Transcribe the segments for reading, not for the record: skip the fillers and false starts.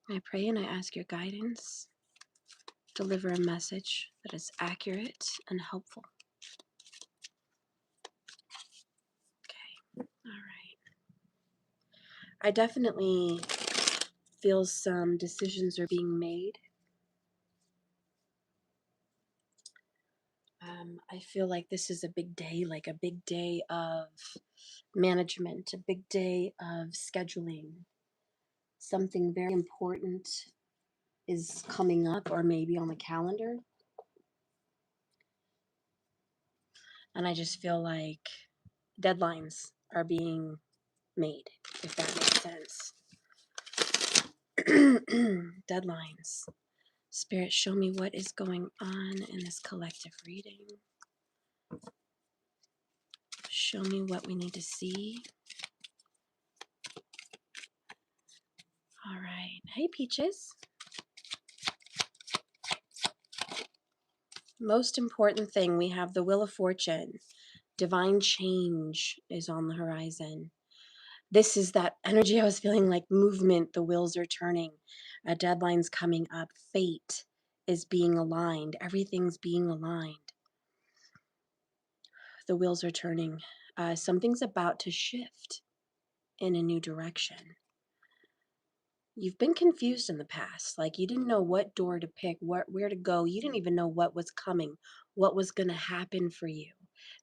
I pray and I ask your guidance. Deliver a message that is accurate and helpful. Okay, all right. I definitely feel some decisions are being made. I feel like this is a big day, like a big day of management, a big day of scheduling. Something very important is coming up or maybe on the calendar. And I just feel like deadlines are being made, if that makes sense. Deadlines. Spirit, show me what is going on in this collective reading. Show me what we need to see. All right. Hey, Peaches. Most important thing, we have the Wheel of Fortune. Divine change is on the horizon. This is that energy I was feeling, like movement. The wheels are turning. A deadline's coming up. Fate is being aligned. Everything's being aligned. The wheels are turning. Something's about to shift in a new direction. You've been confused in the past. Like you didn't know what door to pick, where to go. You didn't even know what was coming, what was going to happen for you.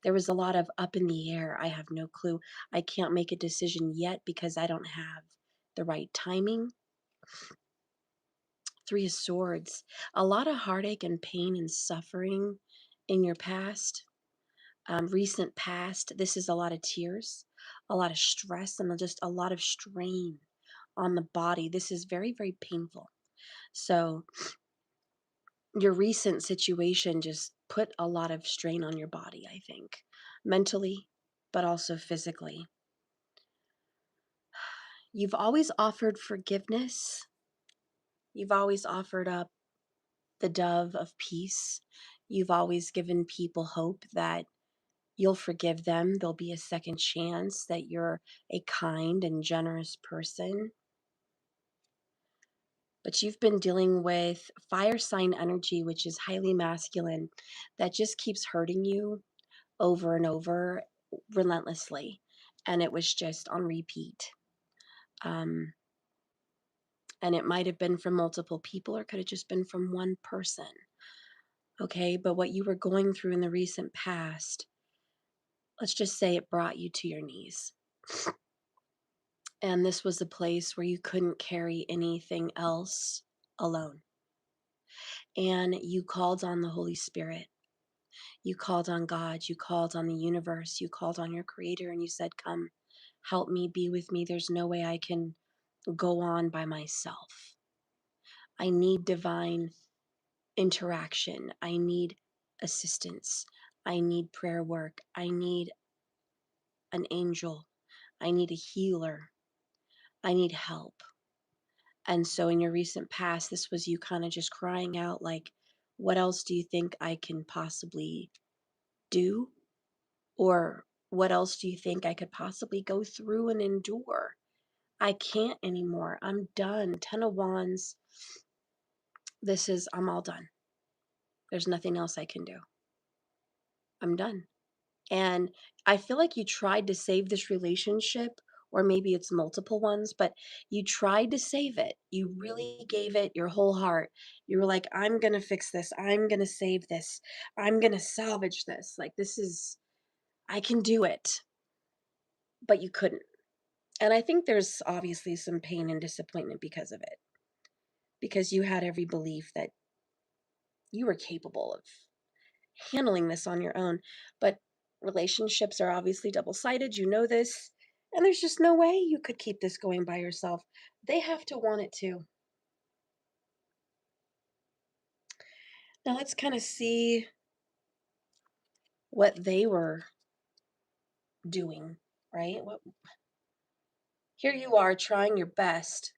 There was a lot of up in the air. I have no clue. I can't make a decision yet because I don't have the right timing. Three of Swords. A lot of heartache and pain and suffering in your past. Recent past. This is a lot of tears, a lot of stress, and just a lot of strain on the body. This is very, very painful. So your recent situation just put a lot of strain on your body, I think, mentally, but also physically. You've always offered forgiveness. You've always offered up the dove of peace. You've always given people hope that you'll forgive them. There'll be a second chance, that you're a kind and generous person. But you've been dealing with fire sign energy, which is highly masculine, that just keeps hurting you over and over relentlessly. And it was just on repeat. And it might have been from multiple people or could have just been from one person. Okay, but what you were going through in the recent past, let's just say it brought you to your knees. And this was a place where you couldn't carry anything else alone. And you called on the Holy Spirit. You called on God. You called on the universe. You called on your creator and you said, come, help me, be with me. There's no way I can go on by myself. I need divine interaction. I need assistance. I need prayer work. I need an angel. I need a healer. I need help. And so in your recent past, this was you kind of just crying out like, what else do you think I can possibly do? Or what else do you think I could possibly go through and endure? I can't anymore. I'm done. 10 of Wands. I'm all done. There's nothing else I can do. I'm done. And I feel like you tried to save this relationship, or maybe it's multiple ones, but you tried to save it. You really gave it your whole heart. You were like, I'm going to fix this. I'm going to save this. I'm going to salvage this. Like, I can do it. But you couldn't. And I think there's obviously some pain and disappointment because of it, because you had every belief that you were capable of handling this on your own. But relationships are obviously double-sided. You know this. And there's just no way you could keep this going by yourself. They have to want it too. Now let's kind of see what they were doing, right? Here you are trying your best.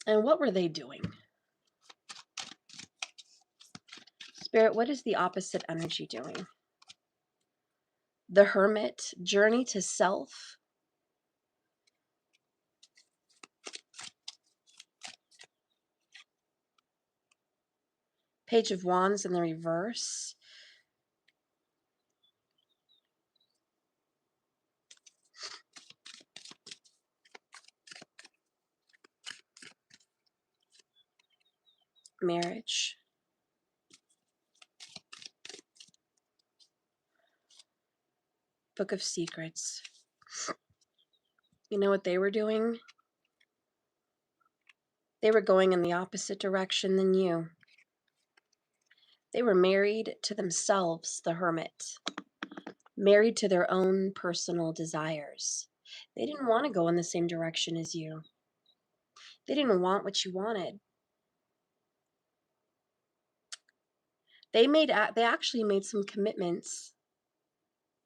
And what were they doing? Spirit, what is the opposite energy doing? The Hermit, journey to self. Page of Wands in the reverse. Marriage. Book of Secrets. You know what they were doing? They were going in the opposite direction than you. They were married to themselves, the hermit, married to their own personal desires. They didn't want to go in the same direction as you. They didn't want what you wanted. They actually made some commitments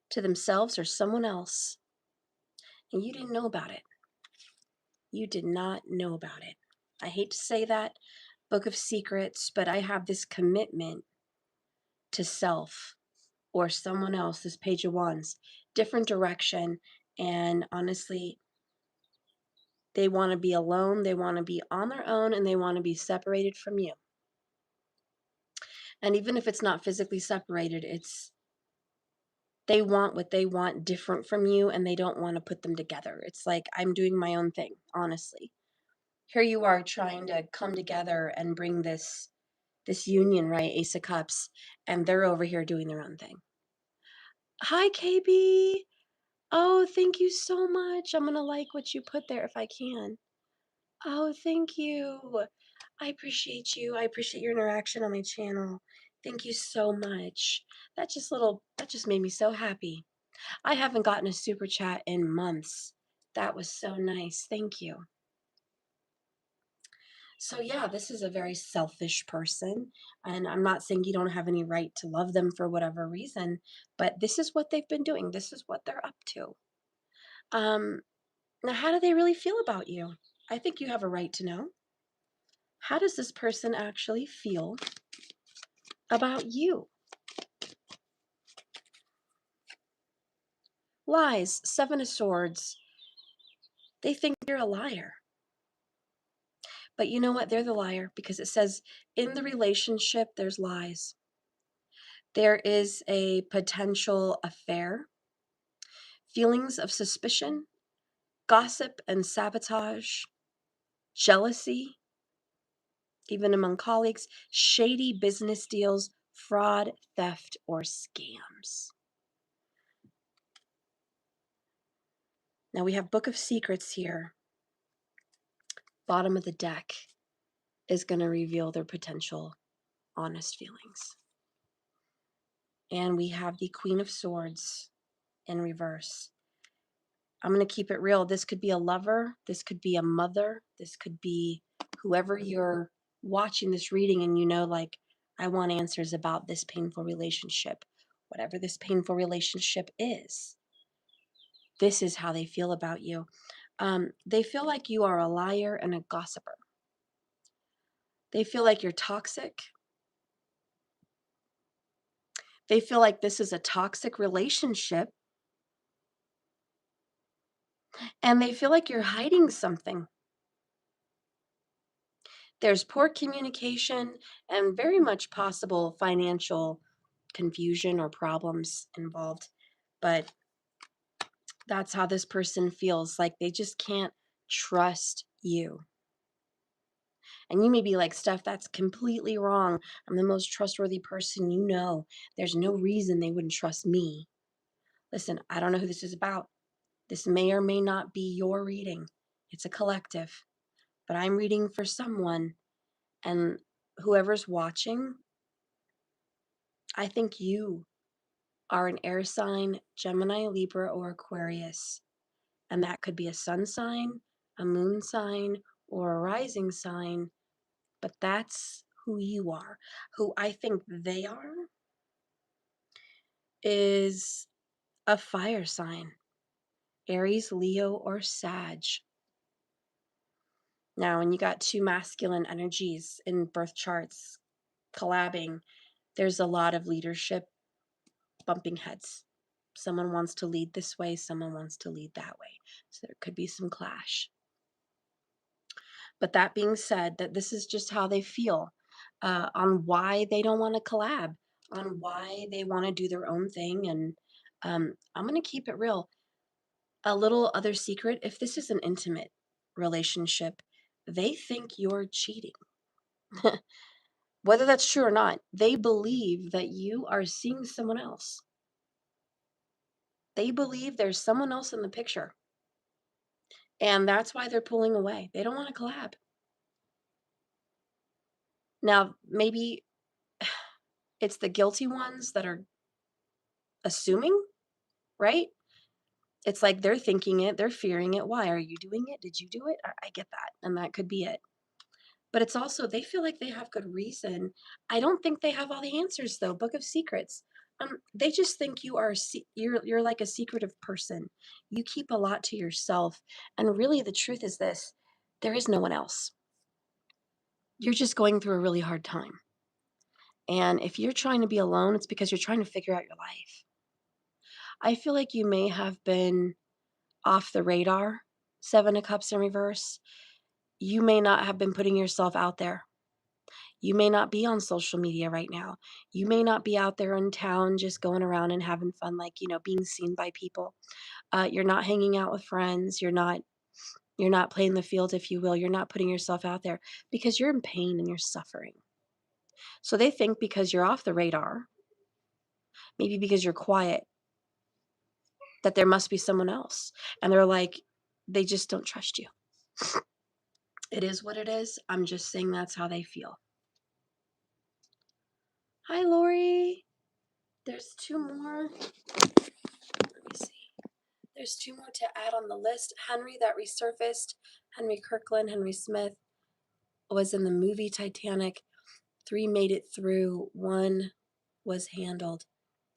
to themselves or someone else, and you didn't know about it. You did not know about it. I hate to say that, Book of Secrets, but I have this commitment to self or someone else, this Page of Wands, different direction. And honestly, they want to be alone, they want to be on their own, and they want to be separated from you. And even if it's not physically separated, they want what they want different from you, and they don't want to put them together. It's like, I'm doing my own thing, honestly. Here you are trying to come together and bring this union, right? Ace of Cups, and they're over here doing their own thing. Hi, KB. Oh, thank you so much. I'm gonna like what you put there if I can. Oh, thank you. I appreciate you. I appreciate your interaction on my channel. Thank you so much. That just made me so happy. I haven't gotten a super chat in months. That was so nice. Thank you. So yeah, this is a very selfish person, and I'm not saying you don't have any right to love them for whatever reason, but this is what they've been doing. This is what they're up to. Um, Now, how do they really feel about you? I think you have a right to know. How does this person actually feel about you? Lies, Seven of Swords. They think you're a liar. But you know what? They're the liar because it says in the relationship, there's lies. There is a potential affair, feelings of suspicion, gossip and sabotage, jealousy, even among colleagues, shady business deals, fraud, theft, or scams. Now we have Book of Secrets here. Bottom of the deck is going to reveal their potential honest feelings. And we have the Queen of Swords in reverse. I'm going to keep it real. This could be a lover. This could be a mother. This could be whoever you're watching this reading and you know, like, I want answers about this painful relationship. Whatever this painful relationship is, this is how they feel about you. They feel like you are a liar and a gossiper. They feel like you're toxic. They feel like this is a toxic relationship. And they feel like you're hiding something. There's poor communication and very much possible financial confusion or problems involved. But that's how this person feels, like they just can't trust you. And you may be like, Steph, that's completely wrong. I'm the most trustworthy person you know. There's no reason they wouldn't trust me. Listen, I don't know who this is about. This may or may not be your reading. It's a collective. But I'm reading for someone, and whoever's watching, I think you are an air sign, Gemini, Libra, or Aquarius. And that could be a sun sign, a moon sign, or a rising sign. But that's who you are. Who I think they are is a fire sign, Aries, Leo, or Sag. Now, when you got two masculine energies in birth charts collabing, there's a lot of leadership bumping heads. Someone wants to lead this way, someone wants to lead that way. So there could be some clash. But that being said, that this is just how they feel. on why they don't want to collab, on why they want to do their own thing. And I'm going to keep it real. A little other secret, if this is an intimate relationship, they think you're cheating. Whether that's true or not, they believe that you are seeing someone else. They believe there's someone else in the picture. And that's why they're pulling away. They don't want to collab. Now, maybe it's the guilty ones that are assuming, right? It's like they're thinking it, they're fearing it. Why are you doing it? Did you do it? I get that. And that could be it. But it's also they feel like they have good reason. I don't think they have all the answers though. Book of Secrets. They just think you are you're like a secretive person. You keep a lot to yourself, and really the truth is this: there is no one else. You're just going through a really hard time. And if you're trying to be alone, it's because you're trying to figure out your life. I feel like you may have been off the radar, Seven of Cups in reverse. You may not have been putting yourself out there. You may not be on social media right now. You may not be out there in town just going around and having fun, like, being seen by people. You're not hanging out with friends. You're not playing the field, if you will. You're not putting yourself out there because you're in pain and you're suffering. So they think because you're off the radar, maybe because you're quiet, that there must be someone else. And they're like, they just don't trust you. It is what it is. I'm just saying that's how they feel. Hi, Lori. There's two more. Let me see. There's two more to add on the list. Henry that resurfaced. Henry Kirkland, Henry Smith was in the movie Titanic. 3 made it through. 1 was handled.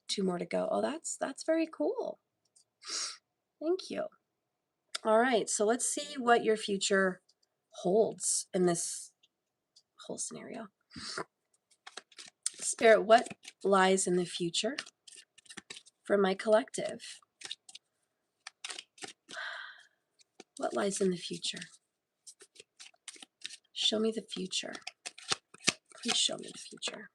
2 more to go. Oh, that's very cool. Thank you. All right, so let's see what your future holds in this whole scenario. Spirit, what lies in the future for my collective? What lies in the future? Show me the future. Please show me the future.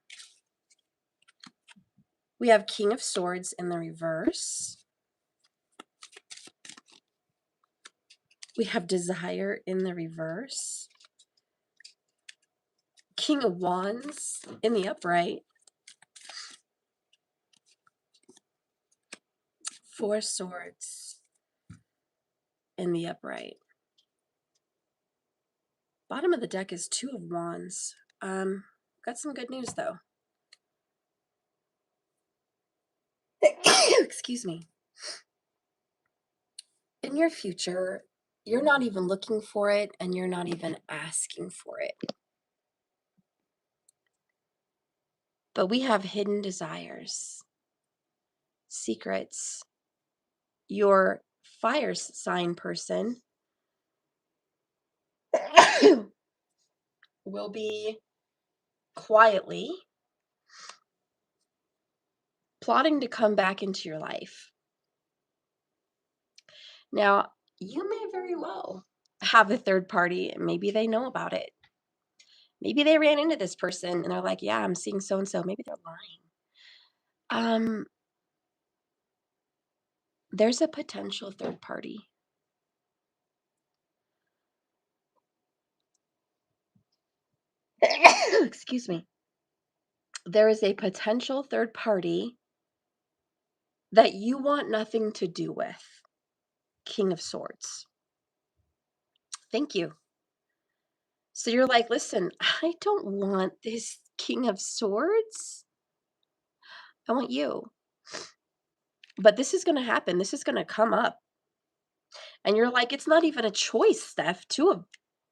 We have King of Swords in the reverse. We have Desire in the reverse. King of Wands in the upright. 4 Swords in the upright. Bottom of the deck is 2 of Wands. Got some good news though. Excuse me. In your future, you're not even looking for it and you're not even asking for it. But we have hidden desires, secrets. Your fire sign person will be quietly plotting to come back into your life. Now, you may very well have a third party. Maybe they know about it. Maybe they ran into this person and they're like, yeah, I'm seeing so-and-so. Maybe they're lying. There's a potential third party. Excuse me. There is a potential third party that you want nothing to do with. King of Swords. Thank you. So you're like, listen, I don't want this King of Swords. I want you. But this is going to happen. This is going to come up. And you're like, it's not even a choice, Steph. 2 of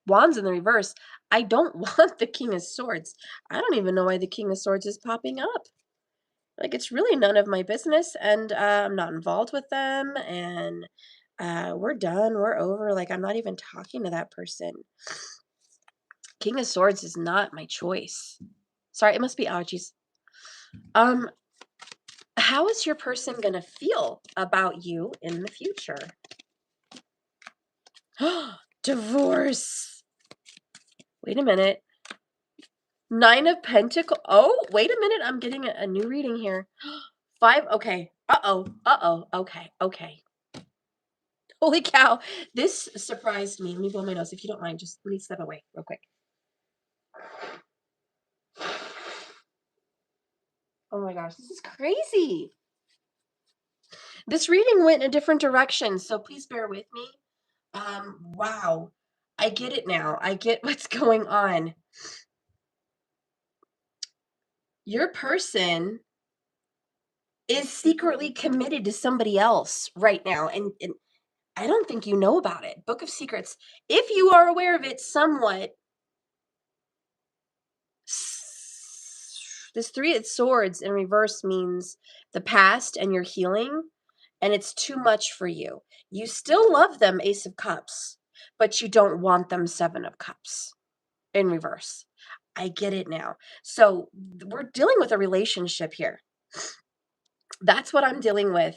Wands in the reverse. I don't want the King of Swords. I don't even know why the King of Swords is popping up. Like, it's really none of my business. And I'm not involved with them. And we're done. We're over. Like, I'm not even talking to that person. King of Swords is not my choice. Sorry, it must be allergies. How is your person going to feel about you in the future? Divorce. Wait a minute. Nine of Pentacles. Oh, wait a minute. I'm getting a new reading here. Five. Okay. Uh-oh. Uh-oh. Okay. Okay. Holy cow. This surprised me. Let me blow my nose. If you don't mind, just let me step away real quick. Oh my gosh. This is crazy. This reading went in a different direction, so please bear with me. Wow. I get it now. I get what's going on. Your person is secretly committed to somebody else right now, and I don't think you know about it. Book of Secrets. If you are aware of it somewhat, this Three of Swords in reverse means the past and your healing, and it's too much for you. You still love them, Ace of Cups, but you don't want them, Seven of Cups in reverse. I get it now. So we're dealing with a relationship here. That's what I'm dealing with.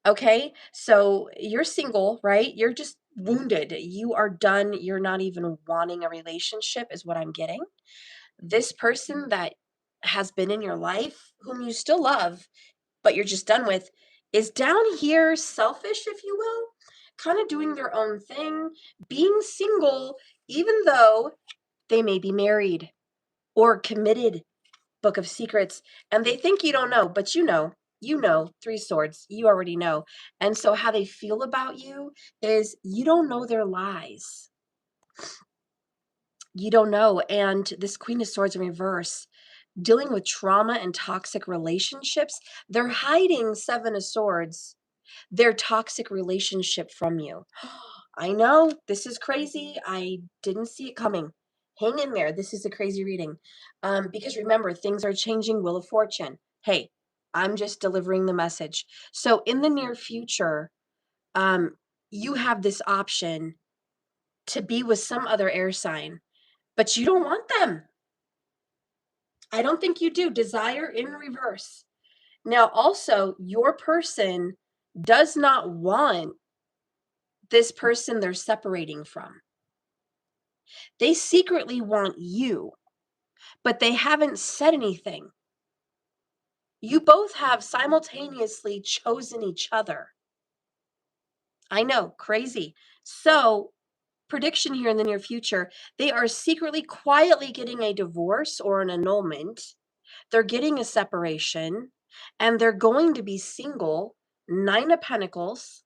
Okay? So you're single, right? You're just wounded. You are done. You're not even wanting a relationship, is what I'm getting. This person that has been in your life, whom you still love, but you're just done with, is down here selfish, if you will, kind of doing their own thing, being single, even though they may be married or committed. Book of Secrets, and they think you don't know, but you know, Three Swords, you already know. And so how they feel about you is you don't know their lies. You don't know. And this Queen of Swords in reverse, dealing with trauma and toxic relationships, they're hiding Seven of Swords, their toxic relationship from you. I know, this is crazy. I didn't see it coming. Hang in there. This is a crazy reading. Because remember, things are changing. Wheel of Fortune. Hey, I'm just delivering the message. So in the near future, you have this option to be with some other air sign, but you don't want them. I don't think you do. Desire in reverse. Now, also, your person does not want this person they're separating from. They secretly want you, but they haven't said anything. You both have simultaneously chosen each other. I know, crazy. So, prediction here in the near future, they are secretly, quietly getting a divorce or an annulment. They're getting a separation, and they're going to be single. Nine of Pentacles.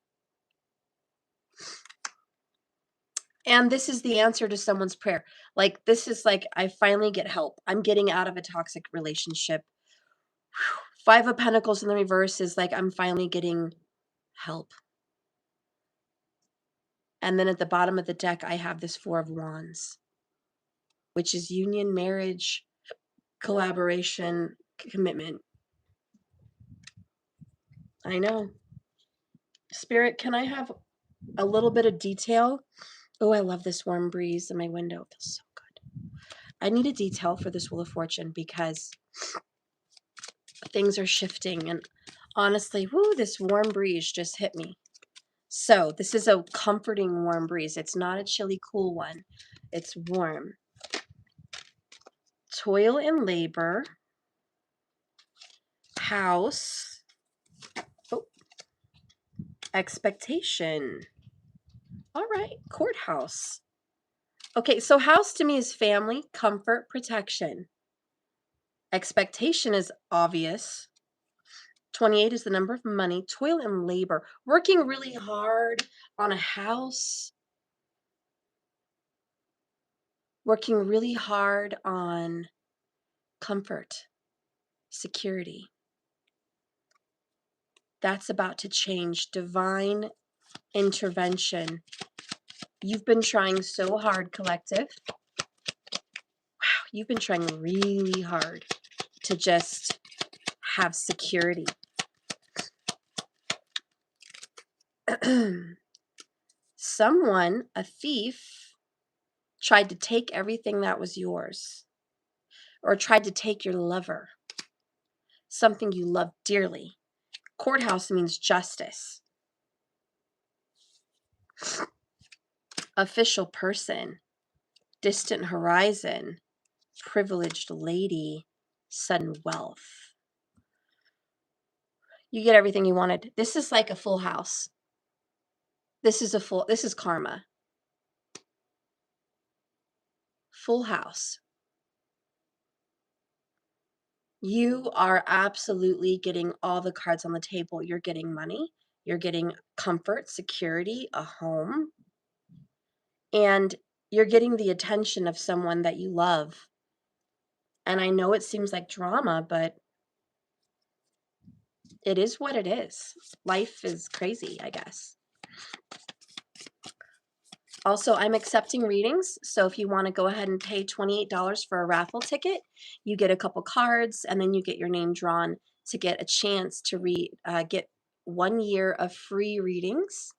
And this is the answer to someone's prayer. Like, this is like, I finally get help. I'm getting out of a toxic relationship. Five of Pentacles in the reverse is like, I'm finally getting help. And then at the bottom of the deck, I have this Four of Wands, which is union, marriage, collaboration, commitment. I know. Spirit, can I have a little bit of detail? Oh, I love this warm breeze in my window. It feels so good. I need a detail for this Wheel of Fortune because things are shifting. And honestly, whoo, this warm breeze just hit me. So this is a comforting warm breeze. It's not a chilly, cool one. It's warm. Toil and labor. House. Oh. Expectation. All right. Courthouse. Okay, so house to me is family, comfort, protection. Expectation is obvious. 28 is the number of money. Toil and labor. Working really hard on a house. Working really hard on comfort, security. That's about to change. Divine intervention. You've been trying so hard, collective. Wow, you've been trying really hard to just have security. Someone, a thief, tried to take everything that was yours, or tried to take your lover, something you love dearly. Courthouse means justice. Official person, distant horizon. privileged lady, sudden wealth. You get everything you wanted. This is like a full house. This is karma. Full house. You are absolutely getting all the cards on the table. You're getting money. You're getting comfort, security, a home. And you're getting the attention of someone that you love. And I know it seems like drama, but it is what it is. Life is crazy, I guess. Also, I'm accepting readings, so if you want to go ahead and pay $28 for a raffle ticket, you get a couple cards, and then you get your name drawn to get a chance to get 1 year of free readings.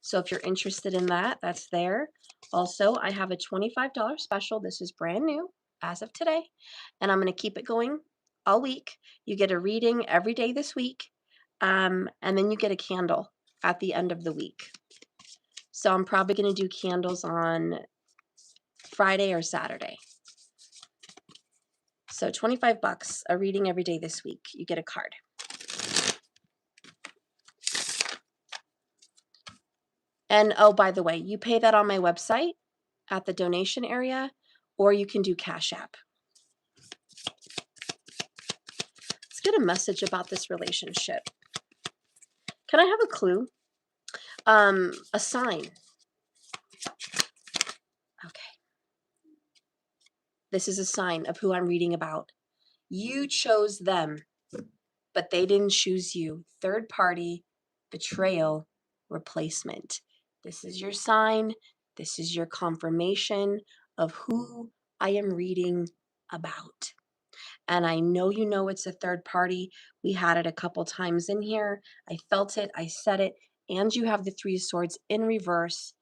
So if you're interested in that, that's there. Also, I have a $25 special. This is brand new as of today, and I'm going to keep it going all week. You get a reading every day this week, and then you get a candle at the end of the week. So I'm probably going to do candles on Friday or Saturday. So $25, a reading every day this week. You get a card. And oh, by the way, you pay that on my website at the donation area, or you can do Cash App. Let's get a message about this relationship. Can I have a clue? A sign. Okay. This is a sign of who I'm reading about. You chose them, but they didn't choose you. Third party, betrayal, replacement. This is your sign. This is your confirmation of who I am reading about. And I know you know it's a third party. We had it a couple times in here. I felt it. I said it. And you have the Three of Swords in reverse.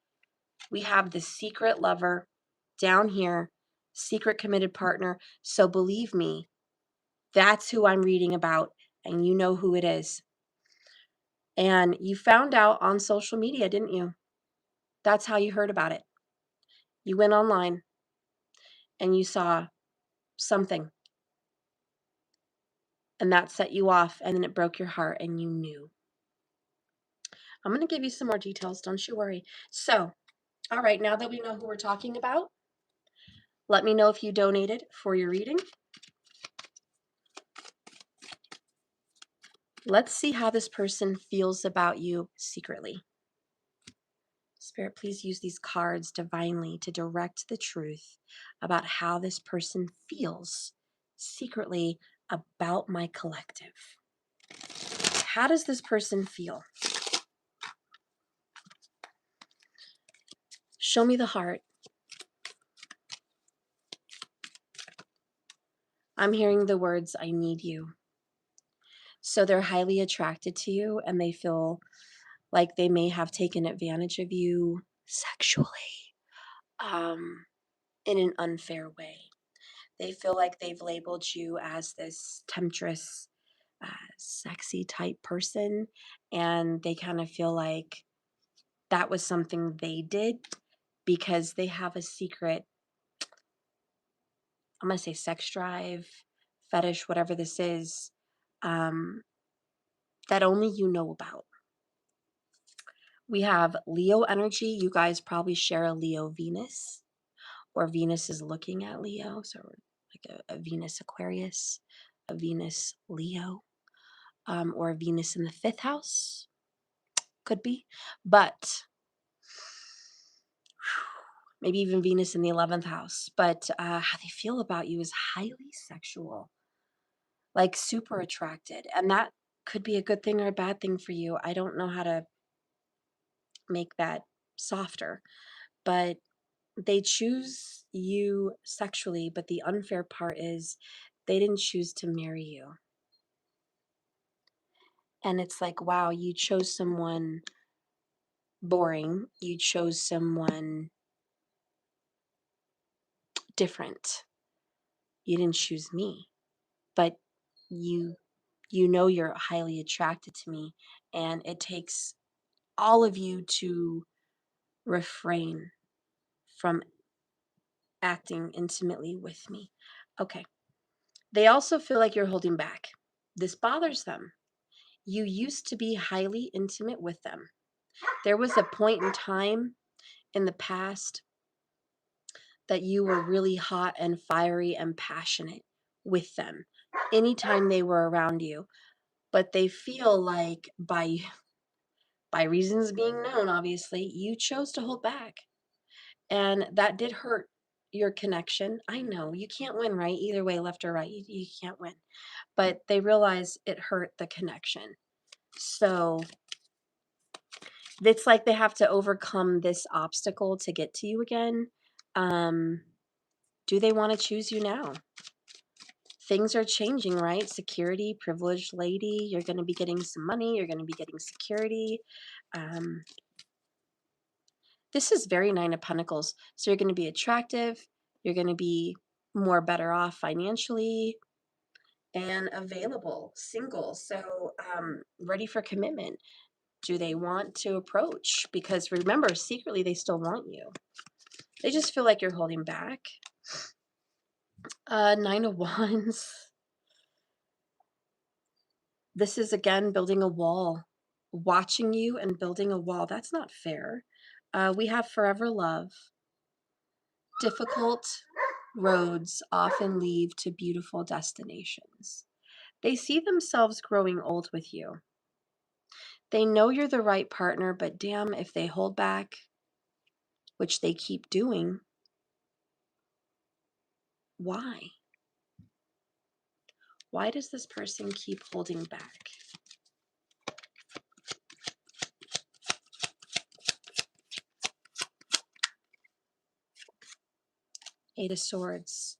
We have the secret lover down here, secret committed partner. So believe me, that's who I'm reading about, and you know who it is. And you found out on social media, didn't you? That's how you heard about it. You went online and you saw something, and that set you off, and then it broke your heart, and you knew. I'm going to give you some more details, don't you worry. So, all right, now that we know who we're talking about, let me know if you donated for your reading. Let's see how this person feels about you secretly. Spirit, please use these cards divinely to direct the truth about how this person feels secretly about my collective. How does this person feel? Show me the heart. I'm hearing the words, I need you. So they're highly attracted to you, and they feel like they may have taken advantage of you sexually in an unfair way. They feel like they've labeled you as this temptress, sexy type person, and they kind of feel like that was something they did because they have a secret, I'm going to say sex drive, fetish, whatever this is, that only you know about. We have Leo energy. You guys probably share a Leo Venus, or Venus is looking at Leo. So like a Venus Aquarius, a Venus Leo, or a Venus in the 5th house. Could be. But maybe even Venus in the 11th house. But how they feel about you is highly sexual, like super attracted. And that could be a good thing or a bad thing for you. I don't know how to make that softer. But they choose you sexually, but the unfair part is they didn't choose to marry you. And it's like, wow, you chose someone boring. You chose someone different. You didn't choose me, but you know you're highly attracted to me, and it takes all of you to refrain from acting intimately with me. Okay. They also feel like you're holding back. This bothers them. You used to be highly intimate with them. There was a point in time in the past that you were really hot and fiery and passionate with them anytime they were around you. But they feel like by reasons being known, obviously, you chose to hold back. And that did hurt your connection. I know you can't win, right? Either way, left or right, you can't win. But they realize it hurt the connection. So it's like they have to overcome this obstacle to get to you again. Do they want to choose you now? Things are changing, right? Security, privileged lady, you're going to be getting some money, you're going to be getting security. This is very Nine of Pentacles. So you're going to be attractive, you're going to be more better off financially and available, single. So ready for commitment. Do they want to approach? Because remember, secretly, they still want you. They just feel like you're holding back. Nine of Wands. This is, again, building a wall. Watching you and building a wall. That's not fair. We have forever love. Difficult roads often lead to beautiful destinations. They see themselves growing old with you. They know you're the right partner, but damn, if they hold back, which they keep doing, why? Why does this person keep holding back? Eight of Swords,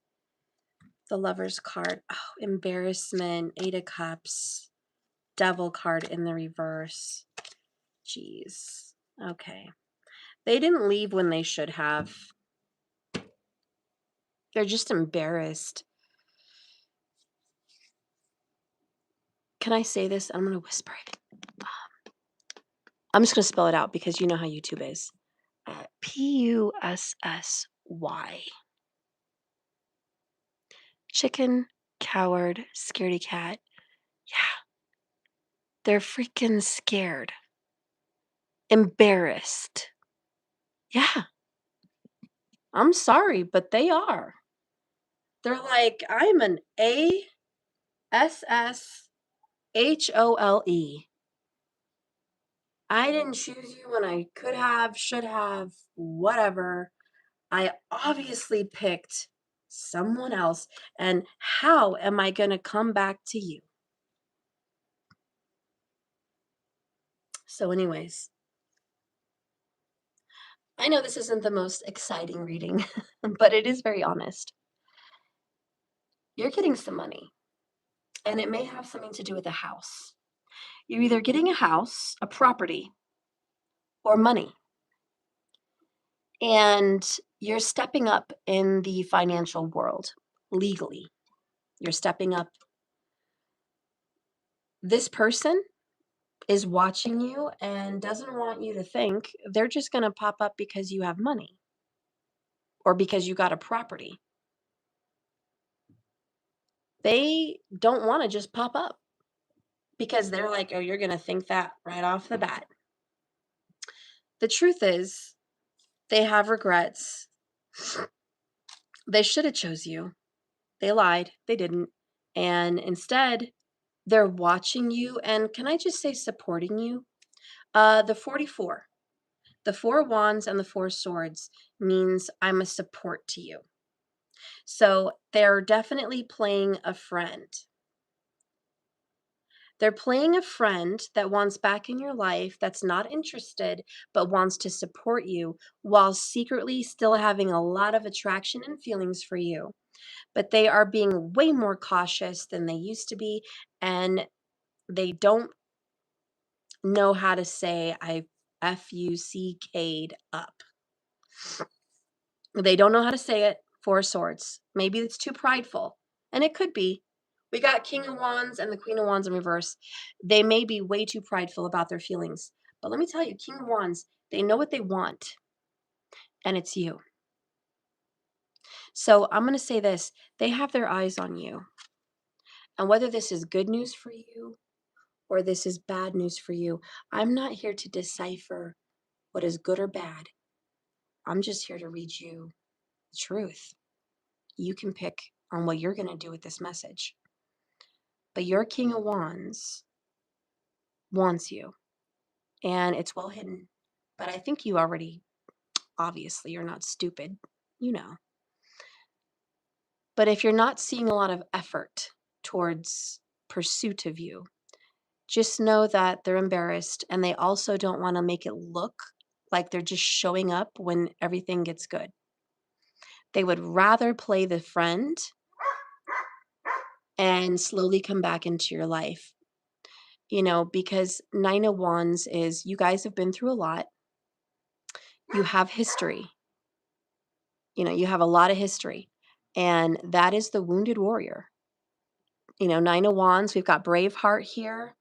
the Lover's card, oh, embarrassment, Eight of Cups, Devil card in the reverse. Jeez. Okay. They didn't leave when they should have. They're just embarrassed. Can I say this? I'm going to whisper it. I'm just going to spell it out because you know how YouTube is. Pussy. Chicken, coward, scaredy cat. Yeah. They're freaking scared. Embarrassed. Yeah. I'm sorry, but they are. They're like, I'm an ASSHOLE. I didn't choose you when I could have, should have, whatever. I obviously picked someone else. And how am I going to come back to you? So, anyways, I know this isn't the most exciting reading, but it is very honest. You're getting some money, and it may have something to do with a house. You're either getting a house, a property, or money. And you're stepping up in the financial world legally. You're stepping up. This person is watching you and doesn't want you to think they're just going to pop up because you have money or because you got a property. They don't want to just pop up because they're like, oh, you're going to think that right off the bat. The truth is, they have regrets. They should have chose you. They lied. They didn't. And instead, they're watching you and, can I just say, supporting you? The 44. The Four Wands and the Four Swords means I'm a support to you. So they're definitely playing a friend. They're playing a friend that wants back in your life, that's not interested, but wants to support you while secretly still having a lot of attraction and feelings for you. But they are being way more cautious than they used to be, and they don't know how to say I FUCK'd up. They don't know how to say it. Four Swords. Maybe it's too prideful. And it could be. We got King of Wands and the Queen of Wands in reverse. They may be way too prideful about their feelings. But let me tell you, King of Wands, they know what they want. And it's you. So I'm going to say this, they have their eyes on you. And whether this is good news for you or this is bad news for you, I'm not here to decipher what is good or bad. I'm just here to read you the truth. You can pick on what you're going to do with this message. But your King of Wands wants you, and it's well hidden. But I think you already, obviously, you're not stupid, you know. But if you're not seeing a lot of effort towards pursuit of you, just know that they're embarrassed, and they also don't want to make it look like they're just showing up when everything gets good. They would rather play the friend and slowly come back into your life. You know, because Nine of Wands is, you guys have been through a lot. You have history. You know, you have a lot of history. And that is the wounded warrior. You know, Nine of Wands, we've got Braveheart here.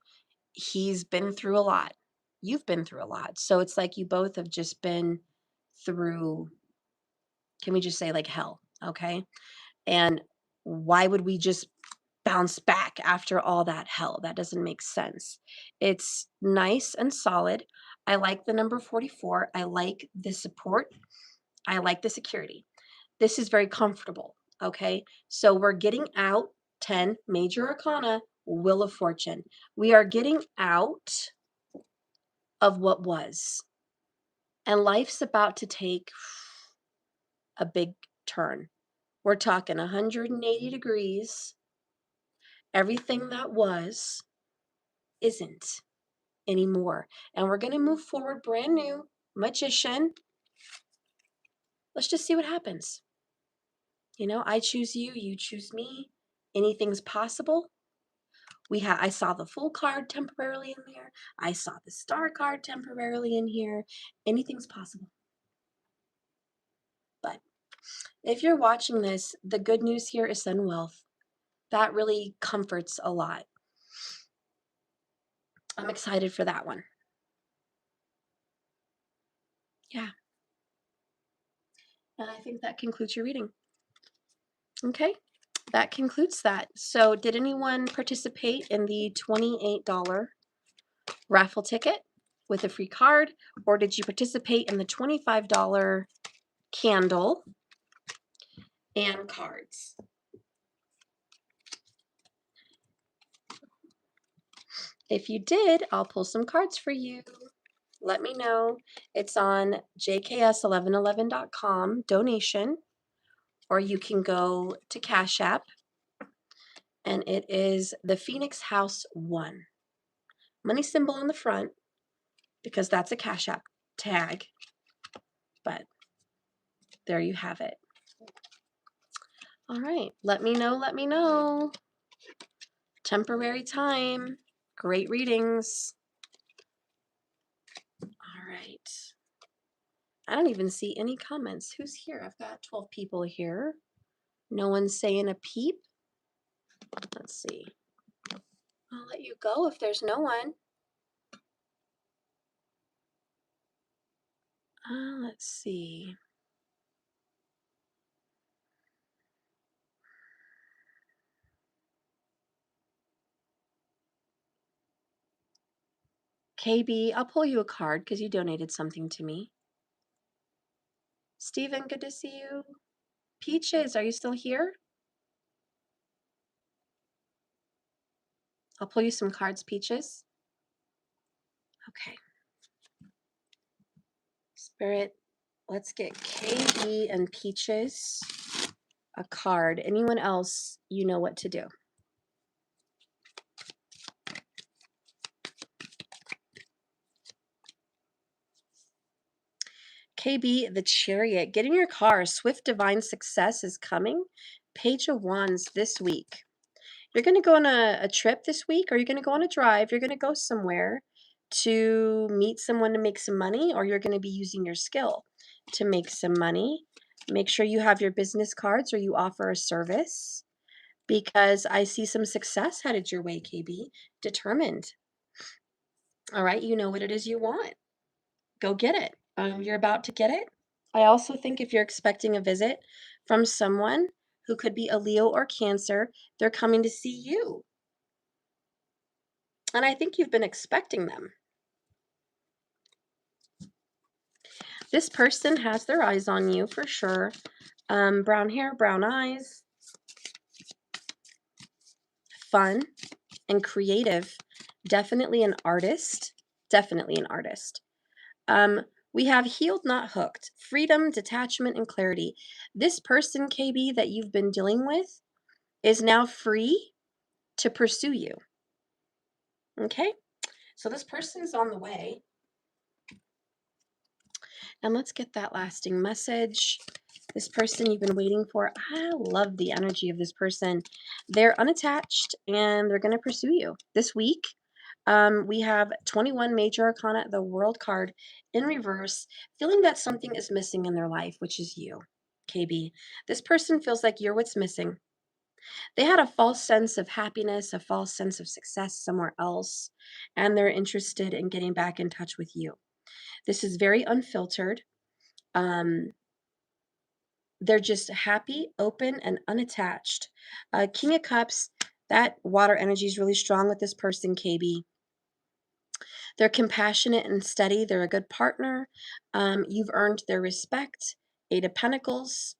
He's been through a lot. You've been through a lot. So it's like you both have just been through, can we just say like hell? Okay. And why would we just bounce back after all that hell? That doesn't make sense. It's nice and solid. I like the number 44. I like the support. I like the security. This is very comfortable. Okay. So we're getting out 10 major arcana, Wheel of Fortune. We are getting out of what was. And life's about to take a big turn. We're talking 180 degrees. Everything that was isn't anymore. And we're going to move forward brand new. Magician. Let's just see what happens. You know, I choose you, you choose me. Anything's possible. I saw the full card temporarily in there. I saw the star card temporarily in here. Anything's possible. But if you're watching this, the good news here is Sun Wealth. That really comforts a lot. I'm excited for that one. Yeah. And I think that concludes your reading. Okay, that concludes that. So did anyone participate in the $28 raffle ticket with a free card, or did you participate in the $25 candle and cards? If you did, I'll pull some cards for you. Let me know. It's on jks1111.com donation, or you can go to Cash App, and it is the Phoenix House 1. Money symbol on the front, because that's a Cash App tag, but there you have it. All right, let me know, let me know. Temporary time, great readings. All right. I don't even see any comments. Who's here? I've got 12 people here. No one's saying a peep. Let's see. I'll let you go if there's no one. Let's see. KB, I'll pull you a card because you donated something to me. Steven, good to see you. Peaches, are you still here? I'll pull you some cards, Peaches. Okay. Spirit, let's get KB and Peaches a card. Anyone else, you know what to do. KB, the Chariot. Get in your car. Swift divine success is coming. Page of Wands this week. You're going to go on a trip this week, or you're going to go on a drive. You're going to go somewhere to meet someone to make some money, or you're going to be using your skill to make some money. Make sure you have your business cards or you offer a service, because I see some success headed your way, KB. Determined. All right, you know what it is you want. Go get it. You're about to get it. I also think if you're expecting a visit from someone who could be a Leo or Cancer, they're coming to see you. And I think you've been expecting them. This person has their eyes on you for sure. Brown hair, brown eyes, fun and creative. Definitely an artist. Definitely an artist. Um, we have healed, not hooked. Freedom, detachment, and clarity. This person, KB, that you've been dealing with is now free to pursue you. Okay? So this person's on the way. And let's get that lasting message. This person you've been waiting for. I love the energy of this person. They're unattached and they're going to pursue you this week. We have 21 major arcana, the world card in reverse, feeling that something is missing in their life, which is you, KB. This person feels like you're what's missing. They had a false sense of happiness, a false sense of success somewhere else, and they're interested in getting back in touch with you. This is very unfiltered. Um, they're just happy, open, and unattached. King of Cups, that water energy is really strong with this person, KB. They're compassionate and steady. They're a good partner. You've earned their respect. Eight of Pentacles.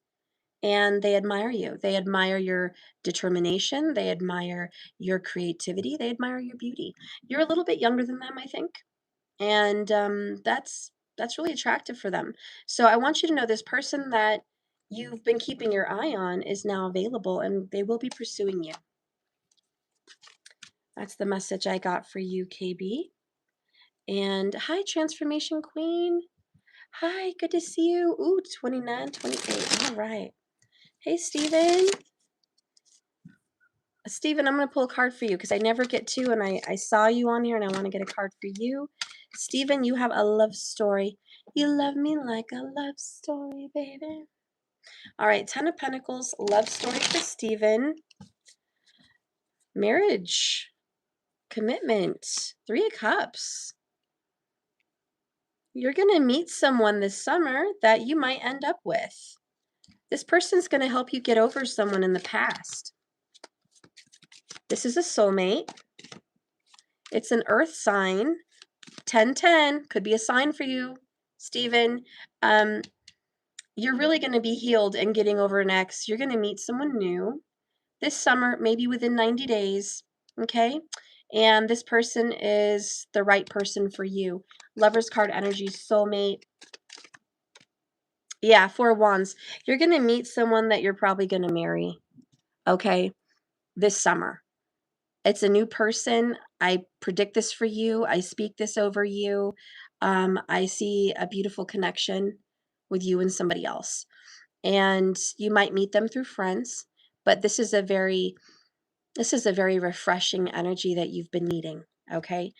And they admire you. They admire your determination. They admire your creativity. They admire your beauty. You're a little bit younger than them, I think. And that's really attractive for them. So I want you to know this person that you've been keeping your eye on is now available and they will be pursuing you. That's the message I got for you, KB. And hi, Transformation Queen. Hi, good to see you. Ooh, 29, 28. All right. Hey, Steven. Steven, I'm going to pull a card for you because I never get to, and I saw you on here, and I want to get a card for you. Steven, you have a love story. You love me like a love story, baby. All right, Ten of Pentacles, love story for Steven. Marriage, commitment, Three of Cups. You're going to meet someone this summer that you might end up with. This person's going to help you get over someone in the past. This is a soulmate. It's an earth sign. 1010 could be a sign for you, Steven. You're really going to be healed and getting over an ex. You're going to meet someone new this summer, maybe within 90 days, okay? And this person is the right person for you. Lover's card energy, soulmate. Yeah, Four of Wands. You're going to meet someone that you're probably going to marry, okay, this summer. It's a new person. I predict this for you. I speak this over you. I see a beautiful connection with you and somebody else. And you might meet them through friends, but this is a very refreshing energy that you've been needing. Okay.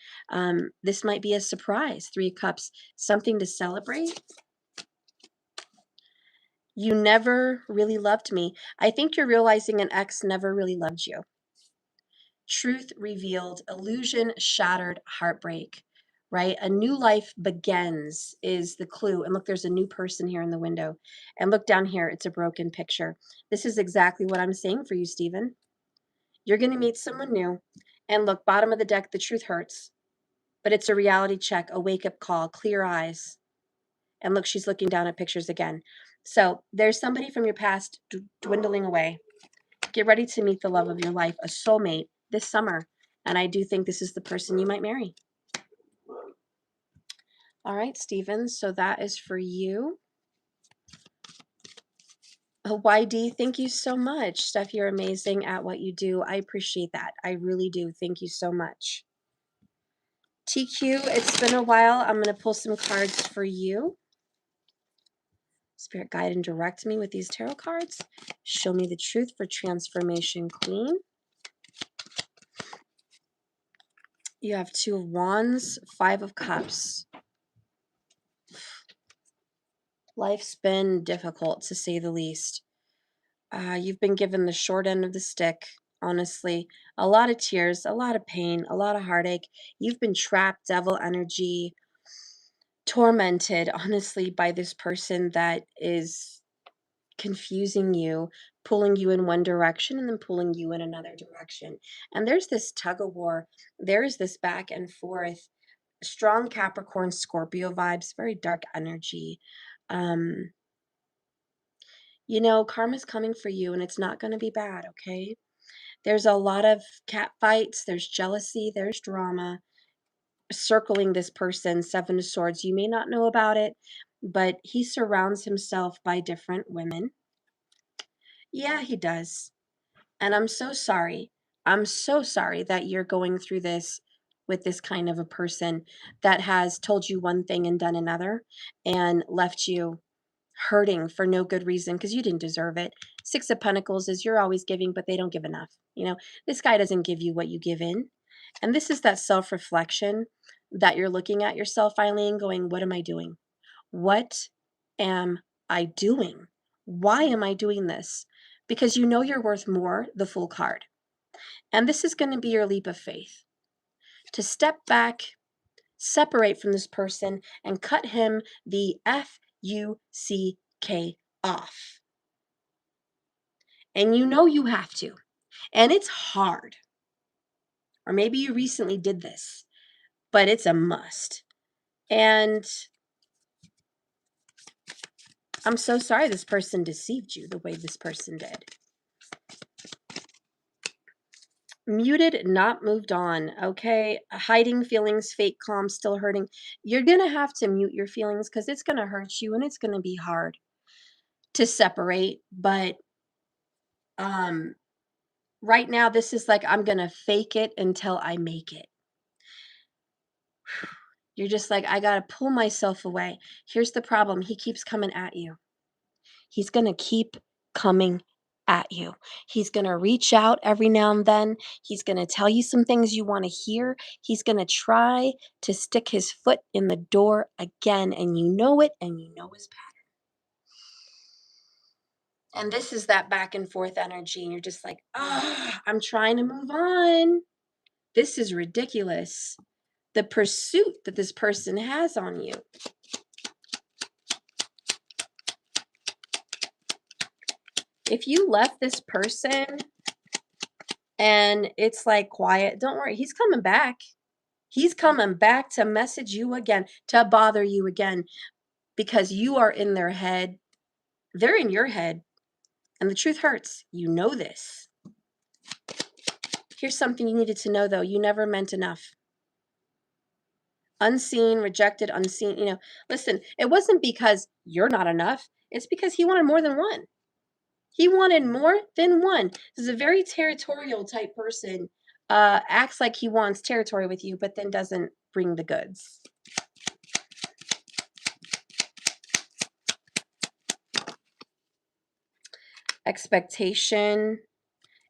This might be a surprise. Three of Cups, something to celebrate. You never really loved me. I think you're realizing an ex never really loved you. Truth revealed, illusion shattered, heartbreak, right? A new life begins is the clue. And look, there's a new person here in the window. And look down here, it's a broken picture. This is exactly what I'm saying for you, Stephen. You're going to meet someone new. And look, bottom of the deck, the truth hurts. But it's a reality check, a wake-up call, clear eyes. And look, she's looking down at pictures again. So there's somebody from your past dwindling away. Get ready to meet the love of your life, a soulmate, this summer. And I do think this is the person you might marry. All right, Stephen. So that is for you. YD, thank you so much. Steph, you're amazing at what you do. I appreciate that. I really do. Thank you so much. TQ, it's been a while. I'm going to pull some cards for you. Spirit, guide and direct me with these tarot cards. Show me the truth for Transformation Queen. You have Two of Wands, Five of Cups. Life's been difficult, to say the least. You've been given the short end of the stick, honestly. A lot of tears, a lot of pain, a lot of heartache. You've been trapped, devil energy. tormented, honestly, by this person that is confusing you, pulling you in one direction and then pulling you in another direction. And there's this tug of war. There is this back and forth, strong Capricorn Scorpio vibes, very dark energy. Um, karma's coming for you and it's not going to be bad, okay? There's a lot of cat fights, there's jealousy, there's drama circling this person, Seven of Swords. You may not know about it, but he surrounds himself by different women. Yeah, he does. And I'm so sorry. I'm so sorry that you're going through this with this kind of a person that has told you one thing and done another and left you hurting for no good reason because you didn't deserve it. Six of Pentacles is you're always giving, but they don't give enough. This guy doesn't give you what you give in. And this is that self reflection that you're looking at yourself, Eileen, going, what am I doing? What am I doing? Why am I doing this? Because you know you're worth more, the Fool card. And this is going to be your leap of faith to step back, separate from this person, and cut him the FUCK off. And you know you have to. And it's hard. Or maybe you recently did this, but it's a must. And I'm so sorry this person deceived you the way this person did. Muted, not moved on, okay? Hiding feelings, fake calm, still hurting. You're going to have to mute your feelings because it's going to hurt you and it's going to be hard to separate. But right now, this is like, I'm going to fake it until I make it. You're just like, I got to pull myself away. Here's the problem. He keeps coming at you. He's going to keep coming at you. He's going to reach out every now and then. He's going to tell you some things you want to hear. He's going to try to stick his foot in the door again, and you know it, and you know his pattern. And this is that back and forth energy, and you're just like, I'm trying to move on. This is ridiculous. The pursuit that this person has on you. If you left this person and it's like quiet, don't worry, he's coming back. He's coming back to message you again, to bother you again, because you are in their head. They're in your head, and the truth hurts. You know this. Here's something you needed to know, though. You never meant enough. Unseen, rejected, unseen. Listen, it wasn't because you're not enough. It's because he wanted more than one. He wanted more than one. This is a very territorial type person. Acts like he wants territory with you, but then doesn't bring the goods. Expectation,